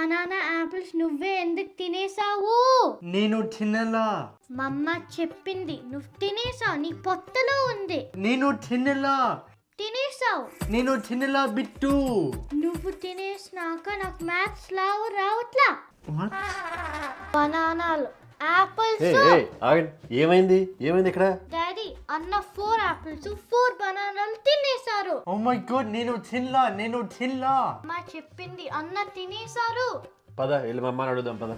Banana apples నువ్వే ఎందుకు తినేసావు? నేను తినలా. మమ్మ చెప్పింది నువ్వు తినేసావు, నీ పొట్టలో ఉంది. నేను తినలా. తినేసావు. నేను తినలా బిట్టు. నువ్వు తినేసినాక నాకు మ్యాథ్స్ రావట్లా. బనానాలు యాపిల్స్. ఆగండి, ఏమైంది ఇక్కడ? డాడీ అన్న 4 యాపిల్స్ 4 బనానాలు తినేసారు. ఓ మై గాడ్, నేను తినలా. అమ్మ చెప్పింది అన్న తినేసారు. పద వెళ్ళి మా అమ్మని అడుగుదాం పద.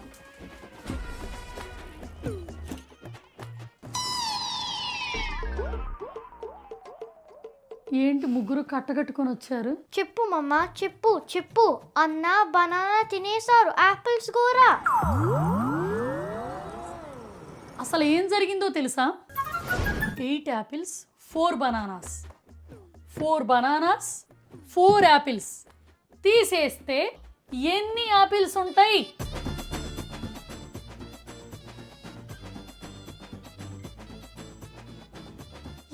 ఏంటి ముగ్గురు కట్టగట్టుకొని వచ్చారు? చెప్పు మమ్మ, చెప్పు. అన్న బనానా తినేసారు, యాపిల్స్ కూడా. అసలు ఏం జరిగిందో తెలుసా? 8 యాపిల్స్ 4 బనానాస్, 4 బనానాస్ 4 యాపిల్స్ తీసేస్తే ఎన్ని యాపిల్స్ ఉంటాయి?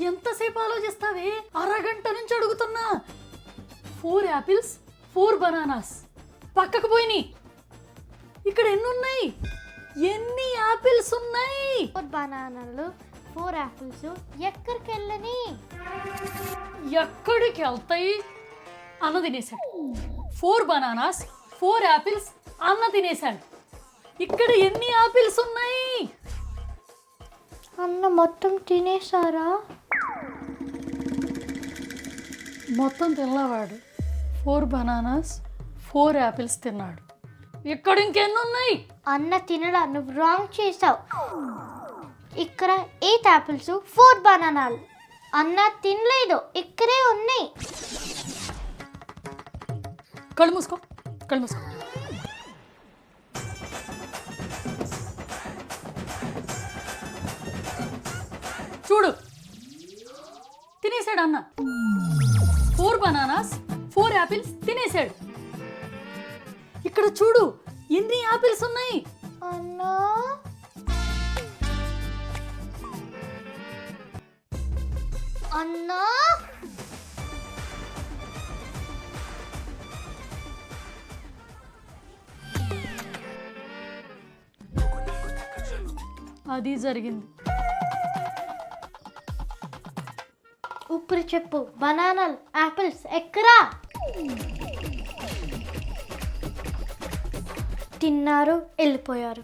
ఎంతసేపు ఆలోచిస్తావే? అరగంట నుంచి అడుగుతున్నా. 4 యాపిల్స్ 4 బనానాస్ పక్కకు పోయినాయి. ఇక్కడ ఎన్ని ఉన్నాయి? ఎన్ని యాపిల్స్ ఉన్నాయి? 4 బనానాలు 4 యాపిల్స్ ఎక్కడికి వెళ్ళని? ఎక్కడికి వెళ్తాయి? అన్న తినేశాడు. 4 బనానాస్ 4 యాపిల్స్ అన్న తినేశాడు. ఇక్కడ ఎన్ని యాపిల్స్ ఉన్నాయి? అన్న మొత్తం తినేసారా? మొత్తం తిన్నవాడు 4 బనానాస్ 4 యాపిల్స్ తిన్నాడు. ఇక్కడ ఇంకెన్ని ఉన్నాయి? అన్న తినడా, నువ్వు రాంగ్ చేసావు. ఇక్కడ 8 యాపిల్స్ 4 బనానాలు. అన్న తినలేదు, ఇక్కడే ఉన్నాయి. కళ్ళు మూసుకో. చూడు, తినేసాడు అన్న. 4 బనానాస్ 4 యాపిల్స్ తినేసాడు. ఇక్కడ చూడు ఎన్ని యాపిల్స్ ఉన్నాయి. అన్నా అన్నా అది జరిగింది. ఇప్పుడు చెప్పు, బనానాలు యాపిల్స్ ఎక్కడా? తిన్నారు, వెళ్ళిపోయారు.